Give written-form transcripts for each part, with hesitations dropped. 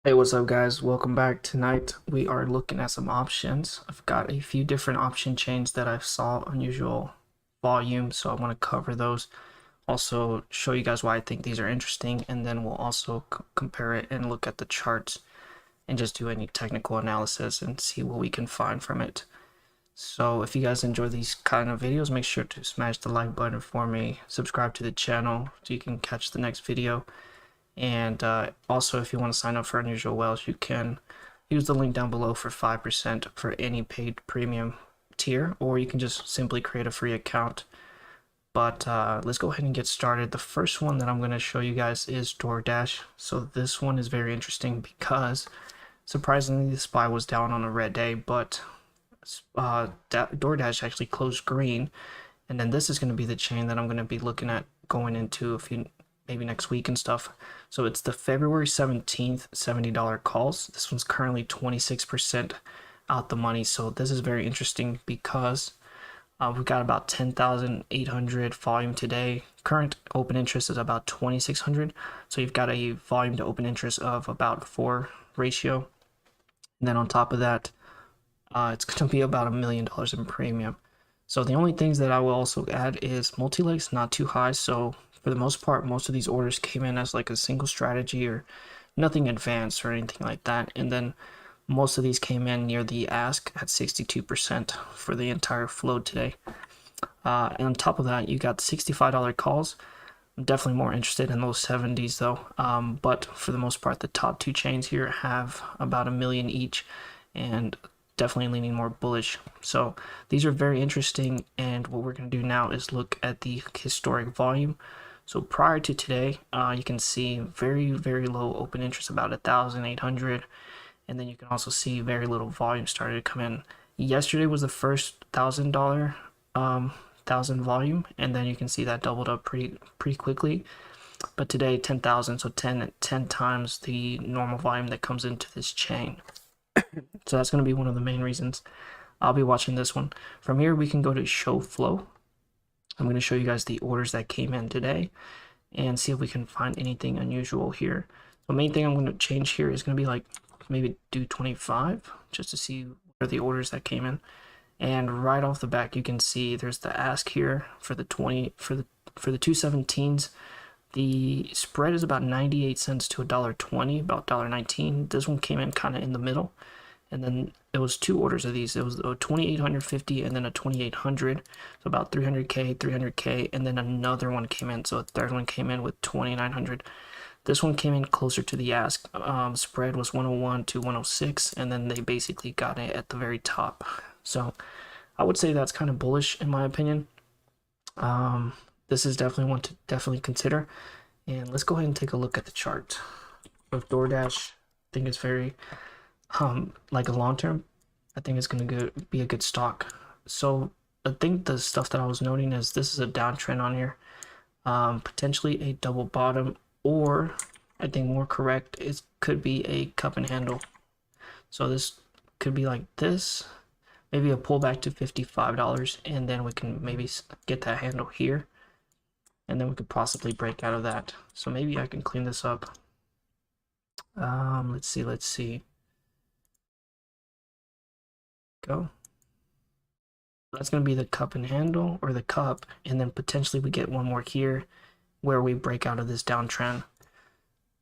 Hey, what's up, guys? Welcome back. Tonight we are looking at some options. I've got a few different option chains that I've saw unusual volume, so I want to cover those. Also, show you guys why I think these are interesting, and then we'll also compare it and look at the charts and just do any technical analysis and see what we can find from it. So, if you guys enjoy these kind of videos, make sure to smash the like button for me, subscribe to the channel so you can catch the next video. And also, if you want to sign up for Unusual Whales, you can use the link down below for 5% for any paid premium tier, or you can just simply create a free account. But let's go ahead and get started. The first one that I'm going to show you guys is DoorDash. So this one is very interesting because surprisingly, the SPY was down on a red day, but DoorDash actually closed green. And then this is going to be the chain that I'm going to be looking at going into a few maybe next week and stuff. So it's the February 17th $70 calls. This one's currently 26% out the money. So this is very interesting because we've got about 10,800 volume today. Current open interest is about 2,600. So you've got a volume to open interest of about 4 ratio. And then on top of that, it's going to be about $1 million in premium. So the only things that I will also add is multi-legs not too high. So for the most part, most of these orders came in as like a single strategy or nothing advanced or anything like that. And then most of these came in near the ask at 62% for the entire flow today. And on top of that, you got $65 calls. I'm definitely more interested in those 70s though. But for the most part, the top two chains here have about $1 million each, and definitely leaning more bullish. So these are very interesting, and what we're going to do now is look at the historic volume. So prior to today, you can see very low open interest, about 1,800, and then you can also see very little volume started to come in. Yesterday was the first thousand volume, and then you can see that doubled up pretty quickly. But today 10,000, so 10 times the normal volume that comes into this chain. So that's going to be one of the main reasons I'll be watching this one. From here, we can go to show flow. I'm going to show you guys the orders that came in today and see if we can find anything unusual here. The main thing I'm going to change here is going to be like maybe do 25 just to see what are the orders that came in. And right off the back, you can see there's the ask here for the 217s. The spread is about 98 cents to $1.20, about $1.19. This one came in kind of in the middle. And then it was two orders of these. It was a 2,850 and then a 2,800. So about 300K, 300K. And then another one came in. So a third one came in with 2,900. This one came in closer to the ask. Spread was 101 to 106. And then they basically got it at the very top. So I would say that's kind of bullish in my opinion. This is definitely one to definitely consider. And let's go ahead and take a look at the chart of DoorDash. I think it's very like a long term, I think it's gonna be a good stock. So I think the stuff that I was noting is this is a downtrend on here, potentially a double bottom, or I think more correct, it could be a cup and handle. So this could be like this, maybe a pullback to $55, and then we can maybe get that handle here, and then we could possibly break out of that. So maybe I can clean this up. Let's see. Go. That's going to be the cup and handle, or the cup, and then potentially we get one more here where we break out of this downtrend.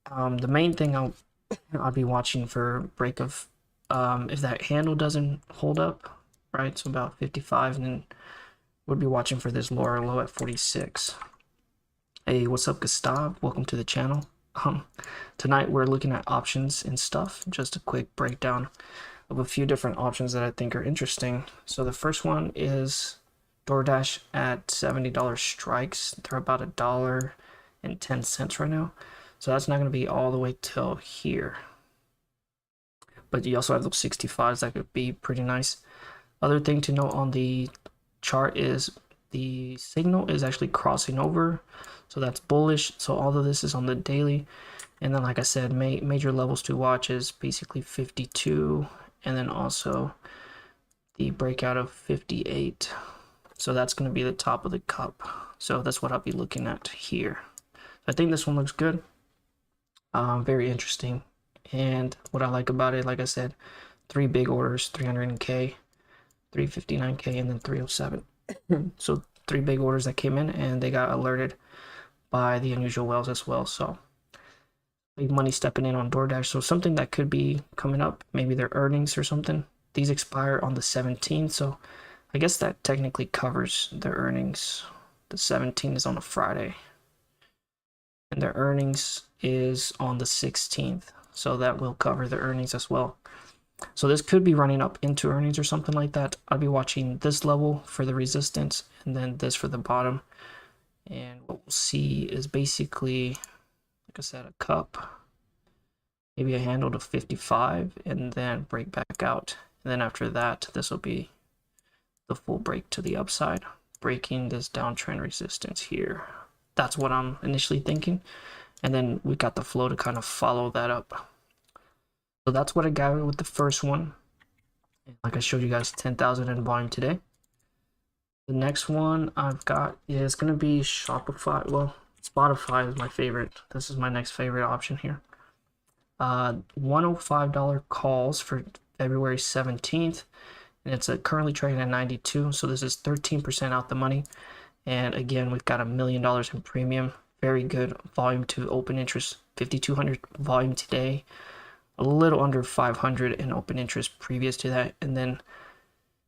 The main thing I'll be watching for break of if that handle doesn't hold up, right? So about 55, and then we'll be watching for this lower low at 46. Hey, what's up, Gustav? Welcome to the channel. Tonight we're looking at options and stuff. Just a quick breakdown of a few different options that I think are interesting. So the first one is DoorDash at $70 strikes. They're about $1.10 right now. So that's not going to be all the way till here. But you also have those 65s that could be pretty nice. Other thing to note on the chart is the signal is actually crossing over. So that's bullish. So all of this is on the daily. And then like I said, major levels to watch is basically 52. And then also the breakout of 58. So that's going to be the top of the cup. So that's what I'll be looking at here. I think this one looks good. Very interesting. And what I like about it, like I said, 3 big orders, 300K, 359K, and then 307. So 3 big orders that came in, and they got alerted by the unusual whales as well. So big money stepping in on DoorDash. So something that could be coming up, maybe their earnings or something. These expire on the 17th, so I guess that technically covers their earnings. The 17th is on a Friday, and their earnings is on the 16th, so that will cover their earnings as well. So this could be running up into earnings or something like that. I'll be watching this level for the resistance, and then this for the bottom. And what we'll see is basically, like I said, a cup, maybe a handle to 55, and then break back out. And then after that, this will be the full break to the upside, breaking this downtrend resistance here. That's what I'm initially thinking. And then we got the flow to kind of follow that up. So that's what I got with the first one. Like I showed you guys, 10,000 in volume today. The next one I've got is going to be Shopify. Well, Spotify is my favorite. This is my next favorite option here. $105 calls for February 17th. And it's currently trading at 92. So this is 13% out the money. And again, we've got $1 million in premium. Very good volume to open interest. 5,200 volume today. A little under 500 in open interest previous to that. And then,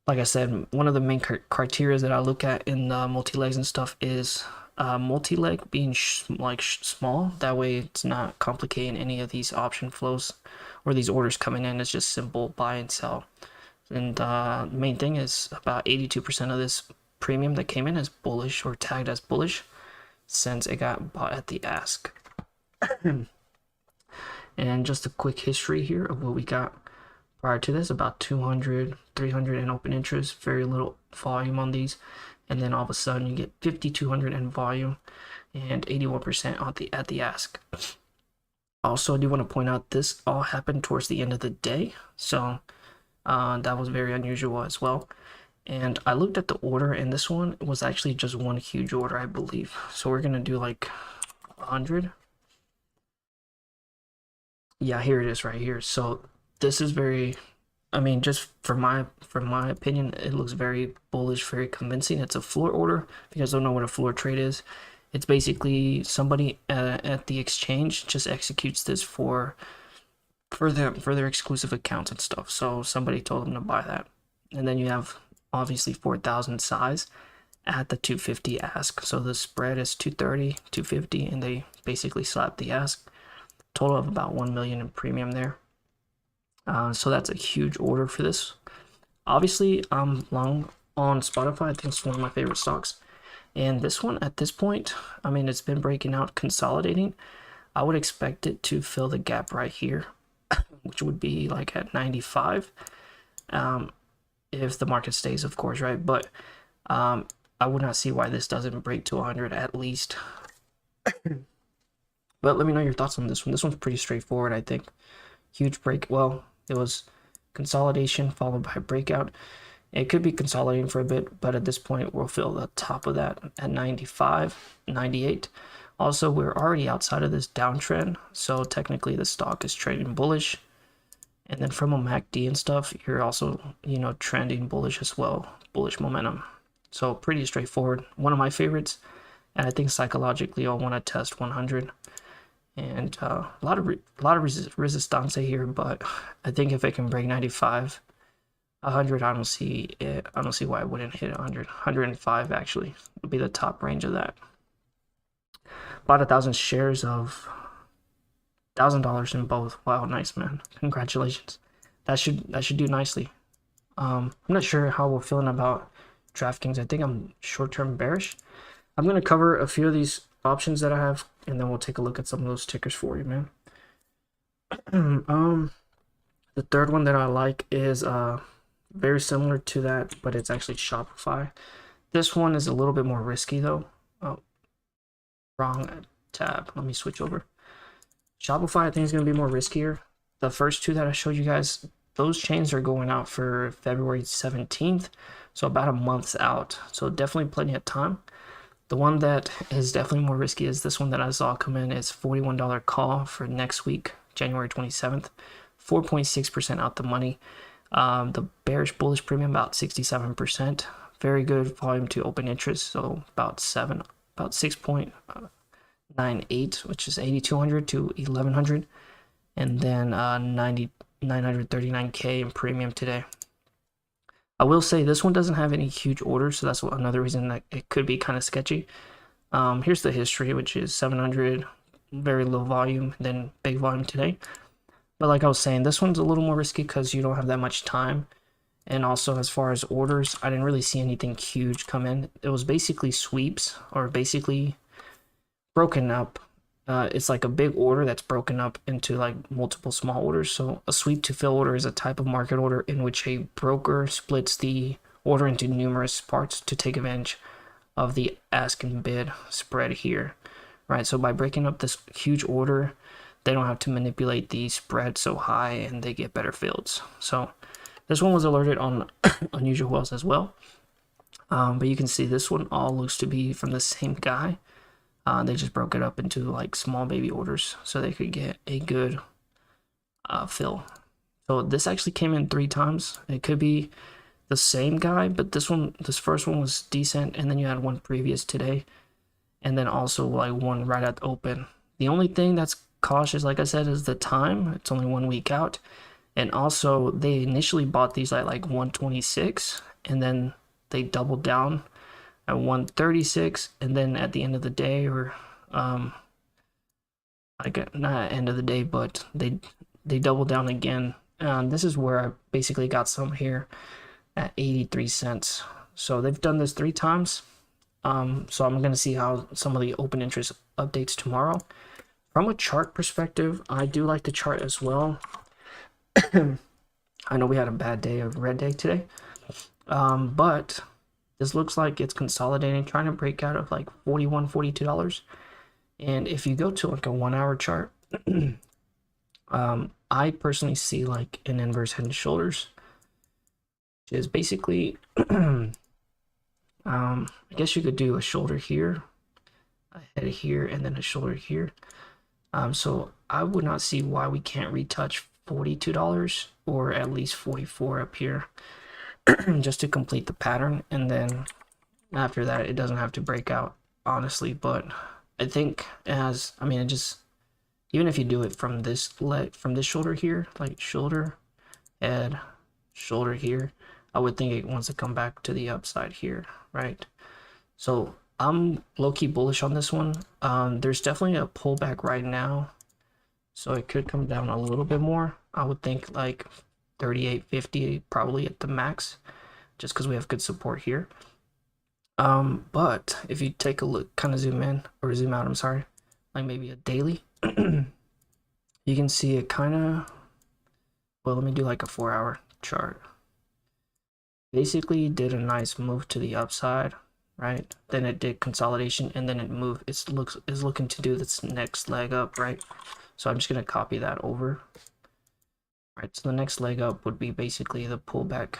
like I said, one of the main criteria that I look at in multi-legs and stuff is multi-leg being small. That way it's not complicating any of these option flows or these orders coming in. It's just simple buy and sell. And the main thing is about 82% of this premium that came in is bullish or tagged as bullish since it got bought at the ask. And just a quick history here of what we got prior to this, about 200, 300 in open interest, very little volume on these. And then all of a sudden you get 5,200 in volume and 81% at the ask. Also, I do want to point out this all happened towards the end of the day. So that was very unusual as well. And I looked at the order, and this one was actually just one huge order, I believe. So we're going to do like 100. Yeah, here it is right here. So this is very, I mean, just from my opinion, it looks very bullish, very convincing. It's a floor order. If you guys don't know what a floor trade is, it's basically somebody at the exchange just executes this for their exclusive accounts and stuff. So somebody told them to buy that, and then you have obviously 4,000 size at the 250 ask. So the spread is 230, 250, and they basically slap the ask. Total of about 1 million in premium there. So that's a huge order for this. Obviously, I'm long on Spotify. I think it's one of my favorite stocks. And this one, at this point, I mean, it's been breaking out, consolidating. I would expect it to fill the gap right here, which would be like at 95. If the market stays, of course, right? But I would not see why this doesn't break to 100 at least. But let me know your thoughts on this one. This one's pretty straightforward, I think. Huge break. Well, it was consolidation followed by breakout. It could be consolidating for a bit, but at this point, we'll fill the top of that at 95, 98. Also, we're already outside of this downtrend, so technically the stock is trading bullish. And then from a MACD and stuff, you're also, trending bullish as well, bullish momentum. So pretty straightforward. One of my favorites, and I think psychologically I'll want to test 100. And a lot of resistance here, but I think if it can break 95, 100, I don't see why it wouldn't hit 100. 105 actually would be the top range of that. Bought 1,000 shares of $1,000 in both. Wow, nice, man. Congratulations. That should do nicely. I'm not sure how we're feeling about DraftKings. I think I'm short-term bearish. I'm gonna cover a few of these options that I have, and then we'll take a look at some of those tickers for you, man. The third one that I like is very similar to that, but it's actually Shopify. This one is a little bit more risky though. Oh, wrong tab. Let me switch over. Shopify, I think, is going to be more riskier. The first two that I showed you guys, those chains are going out for February 17th, so about a month's out. So definitely plenty of time. The one that is definitely more risky is this one that I saw come in. It's $41 call for next week, January 27th, 4.6% out the money. The bearish bullish premium about 67%. Very good volume to open interest, so about 6.98, which is 8,200 to 1,100, and then 939K in premium today. I will say this one doesn't have any huge orders, so that's another reason that it could be kind of sketchy. Here's the history, which is 700, very low volume, then big volume today. But like I was saying, this one's a little more risky because you don't have that much time. And also, as far as orders, I didn't really see anything huge come in. It was basically sweeps, or basically broken up. It's like a big order that's broken up into like multiple small orders. So a sweep to fill order is a type of market order in which a broker splits the order into numerous parts to take advantage of the ask and bid spread here, right? So by breaking up this huge order, they don't have to manipulate the spread so high and they get better fills. So this one was alerted on unusual wells as well. But you can see this one all looks to be from the same guy. They just broke it up into like small baby orders so they could get a good fill. So this actually came in 3 times. It could be the same guy, but this first one was decent, and then you had one previous today, and then also like one right at the open. The only thing that's cautious, like I said, is the time. It's only 1 week out. And also, they initially bought these at like 126, and then they doubled down at 136, and then at the end of the day, or like not end of the day, but they doubled down again. This is where I basically got some here at 83 cents. So they've done this 3 times. So I'm gonna see how some of the open interest updates tomorrow. From a chart perspective, I do like the chart as well. I know we had a bad day of red day today, but this looks like it's consolidating, trying to break out of like $41, $42. And if you go to like a 1 hour chart, I personally see like an inverse head and shoulders, which is basically, I guess you could do a shoulder here, a head here, and then a shoulder here. So I would not see why we can't retouch $42 or at least 44 up here just to complete the pattern, and then after that it doesn't have to break out, honestly. But I think it just, even if you do it from this shoulder here, like shoulder, head, shoulder here, I would think it wants to come back to the upside here, right? So I'm low-key bullish on this one. There's definitely a pullback right now, so it could come down a little bit more. I would think like 38.50 probably at the max, just because we have good support here. But if you take a look, kind of zoom in or zoom out, I'm sorry, like maybe a daily, you can see it kind of, well, let me do like a 4 hour chart. Basically did a nice move to the upside, right? Then it did consolidation, and then it moved. Is looking to do this next leg up, right? So I'm just gonna copy that over. Right, so the next leg up would be basically the pullback.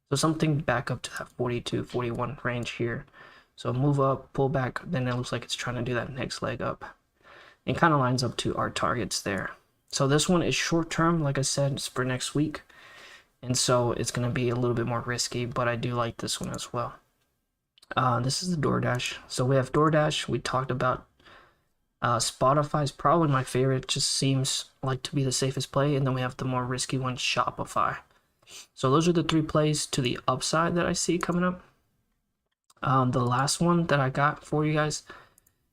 So something back up to that 42, 41 range here. So move up, pull back, then it looks like it's trying to do that next leg up. It kind of lines up to our targets there. So this one is short term, like I said, it's for next week. And so it's going to be a little bit more risky, but I do like this one as well. This is the DoorDash. So we have DoorDash. We talked about Spotify is probably my favorite. It just seems like to be the safest play. And then we have the more risky one, Shopify. So those are the 3 plays to the upside that I see coming up. The last one that I got for you guys,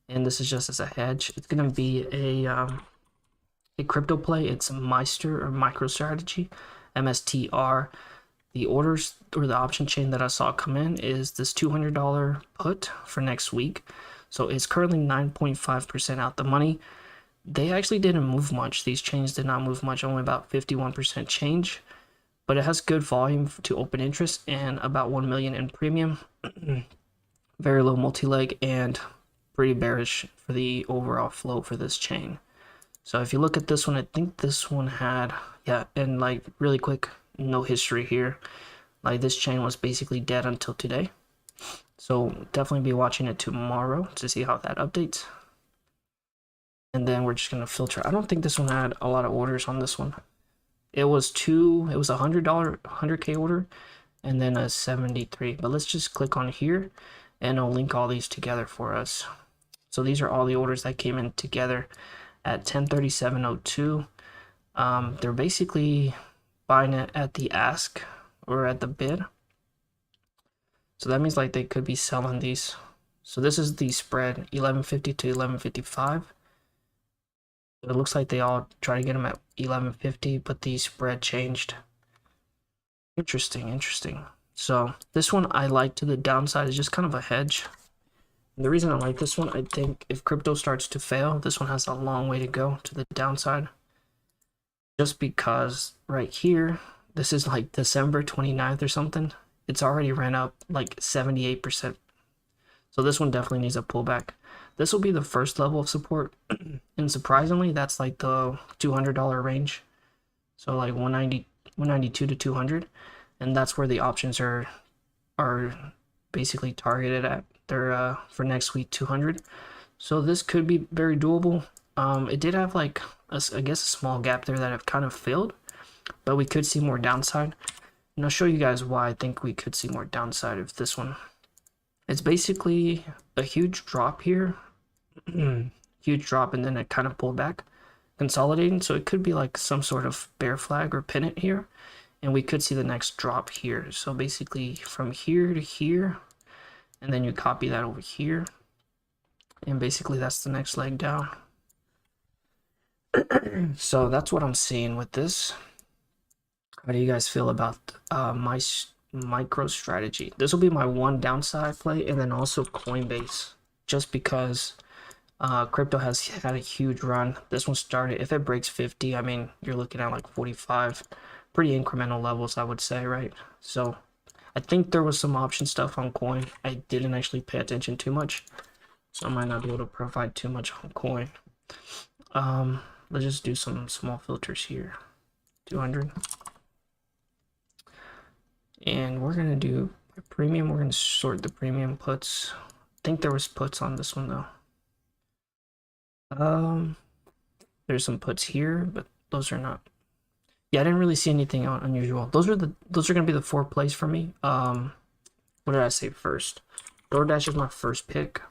and this is just as a hedge, it's going to be a crypto play. It's a Meister or MicroStrategy, MSTR. The orders or the option chain that I saw come in is this $200 put for next week. So it's currently 9.5% out the money. They actually didn't move much. These chains did not move much, only about 51% change. But it has good volume to open interest and about 1 million in premium. Very low multi-leg and pretty bearish for the overall flow for this chain. So if you look at this one, I think this one had, yeah, and like really quick, no history here. Like this chain was basically dead until today. So definitely be watching it tomorrow to see how that updates. And then we're just gonna filter. I don't think this one had a lot of orders on this one. It was a $100, 100K order, and then a 73. But let's just click on here, and I'll link all these together for us. So these are all the orders that came in together at 1037.02. They're basically buying it at the ask or at the bid. So that means like they could be selling these. So this is the spread, 1150 to 1155. It looks like they all try to get them at 1150, but the spread changed. Interesting. So this one I like to the downside is just kind of a hedge. And the reason I like this one, I think if crypto starts to fail, this one has a long way to go to the downside. Just because right here, this is like December 29th or something. It's already ran up like 78%. So this one definitely needs a pullback. This will be the first level of support. And surprisingly, that's like the $200 range. So like 192 to 200. And that's where the options are basically targeted at. They're for next week 200. So this could be very doable. It did have like I guess a small gap there that have kind of filled, but we could see more downside. And I'll show you guys why I think we could see more downside of this one. It's basically a huge drop here, huge drop, and then it kind of pulled back, consolidating. So it could be like some sort of bear flag or pennant here, and we could see the next drop here. So basically from here to here, and then you copy that over here, and basically that's the next leg down. So that's what I'm seeing with this. How do you guys feel about my micro strategy? This will be my one downside play, and then also Coinbase, just because crypto has had a huge run. This one started, if it breaks 50, I mean, you're looking at like 45, pretty incremental levels, I would say, right? So I think there was some option stuff on coin. I didn't actually pay attention too much, so I might not be able to provide too much on coin. Let's just do some small filters here. 200. And we're gonna do premium. We're gonna sort the premium puts. I think there was puts on this one though. There's some puts here, but those are not. Yeah, I didn't really see anything unusual. Those are gonna be the 4 plays for me. What did I say first? DoorDash is my first pick.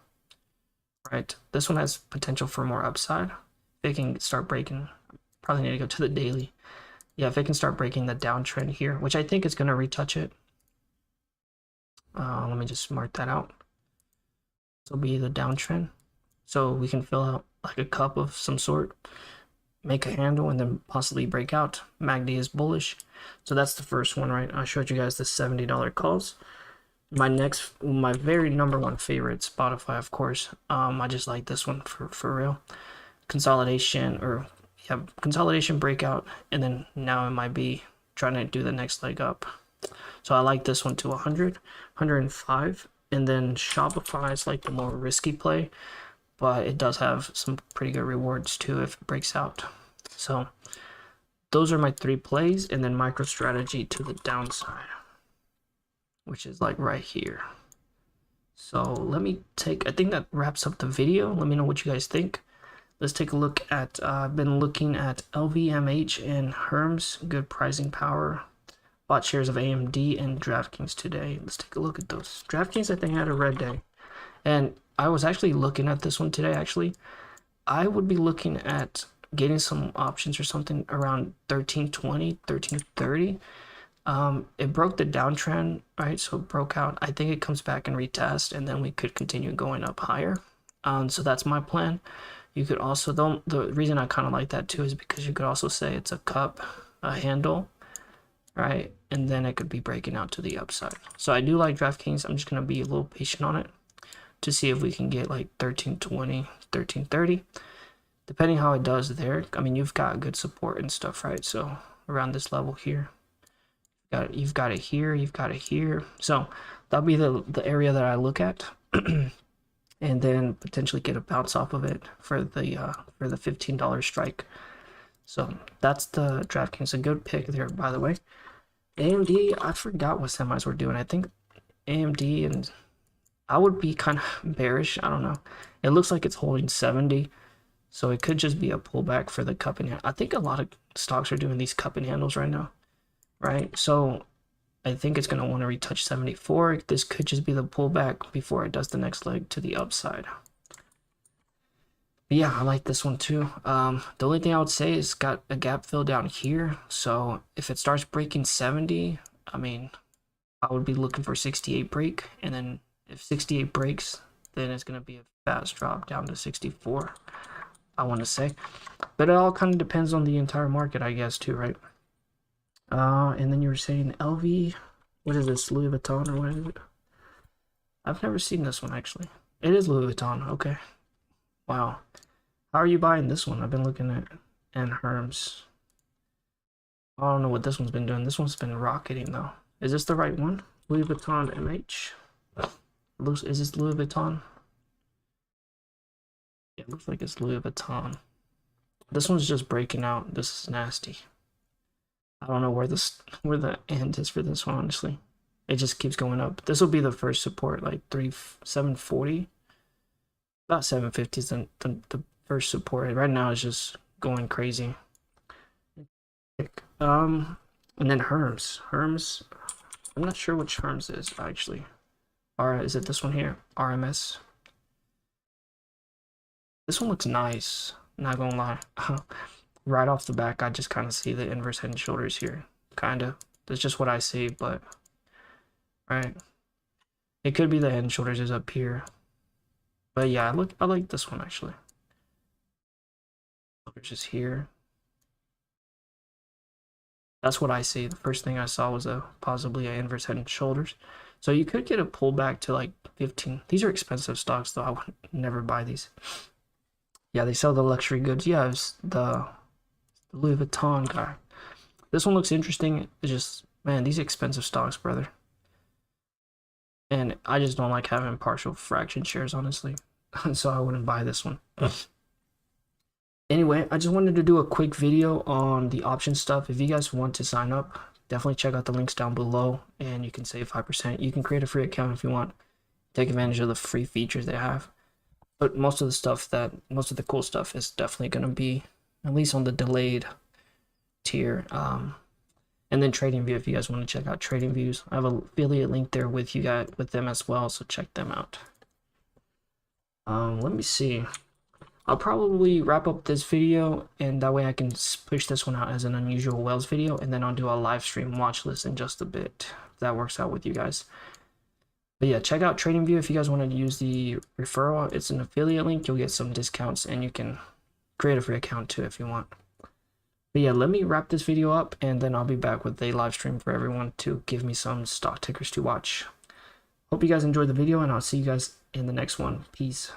Right. This one has potential for more upside. If it can start breaking, probably need to go to the daily. Yeah, if it can start breaking the downtrend here, which I think is going to retouch it. Let me just mark that out. This will be the downtrend. So we can fill out like a cup of some sort, make a handle, and then possibly break out. MACD is bullish. So that's the first one, right? I showed you guys the $70 calls. My very number one favorite, Spotify, of course. I just like this one for real. Consolidation, or yeah, consolidation breakout, and then now it might be trying to do the next leg up. So I like this one to 100, 105, and then Shopify is like the more risky play, but it does have some pretty good rewards too if it breaks out. So those are my 3 plays, and then MicroStrategy to the downside, which is like right here. So let me I think that wraps up the video. Let me know what you guys think. Let's take a look at, I've been looking at LVMH and Hermes, good pricing power. Bought shares of AMD and DraftKings today. Let's take a look at those. DraftKings, I think, had a red day. And I was actually looking at this one today, actually. I would be looking at getting some options or something around 1320, 1330. It broke the downtrend, right? So it broke out. I think it comes back and retest, and then we could continue going up higher. So that's my plan. You could also, the reason I kind of like that too is because you could also say it's a cup, a handle, right? And then it could be breaking out to the upside. So I do like DraftKings. I'm just going to be a little patient on it to see if we can get like 1320, 1330, depending how it does there. I mean, you've got good support and stuff, right? So around this level here, you've got it here, you've got it here. So that'll be the area that I look at. And then potentially get a bounce off of it for the $15 strike. So that's the DraftKings, a good pick there, by the way. AMD, I forgot what semis we're doing. I think AMD, and I would be kind of bearish. I don't know. It looks like it's holding 70. So it could just be a pullback for the cup and handle. I think a lot of stocks are doing these cup and handles right now, right? So I think it's going to want to retouch 74. This could just be the pullback before it does the next leg to the upside. But yeah, I like this one too. The only thing I would say is got a gap fill down here. So if it starts breaking 70, I mean, I would be looking for 68 break. And then if 68 breaks, then it's going to be a fast drop down to 64, I want to say. But it all kind of depends on the entire market, I guess, too, right? And then you were saying LV, what is this, Louis Vuitton or what is it? I've never seen this one, actually. It is Louis Vuitton, okay. Wow. How are you buying this one? I've been looking at and Hermes. I don't know what this one's been doing. This one's been rocketing, though. Is this the right one? Louis Vuitton MH? Is this Louis Vuitton? Yeah, it looks like it's Louis Vuitton. This one's just breaking out. This is nasty. I don't know where the end is for this one, honestly. It just keeps going up. This will be the first support, like 740. About 750 is the first support. Right now it's just going crazy. And then Hermes. Hermes, I'm not sure which Hermes is actually. Is it this one here? RMS. This one looks nice, not gonna lie. Right off the back, I just kind of see the inverse head and shoulders here. Kinda. That's just what I see, but right. It could be the head and shoulders is up here. But yeah, I like this one actually. Shoulders is here. That's what I see. The first thing I saw was possibly an inverse head and shoulders. So you could get a pullback to like 15. These are expensive stocks though. I would never buy these. Yeah, they sell the luxury goods. Yeah, it's the Louis Vuitton guy. This one looks interesting. It's just, man, these expensive stocks, brother. And I just don't like having partial fraction shares, honestly. So I wouldn't buy this one. Anyway, I just wanted to do a quick video on the option stuff. If you guys want to sign up, definitely check out the links down below and you can save 5%. You can create a free account if you want. Take advantage of the free features they have. But most of the cool stuff is definitely going to be at least on the delayed tier. And then TradingView, if you guys want to check out TradingViews, I have an affiliate link there with them as well, so check them out. Let me see. I'll probably wrap up this video, and that way I can push this one out as an unusual Wells video, and then I'll do a live stream watch list in just a bit, if that works out with you guys. But yeah, check out TradingView if you guys want to use the referral. It's an affiliate link. You'll get some discounts, and you can create a free account too if you want. But yeah, let me wrap this video up, and then I'll be back with a live stream for everyone to give me some stock tickers to watch. Hope you guys enjoyed the video, and I'll see you guys in the next one. Peace.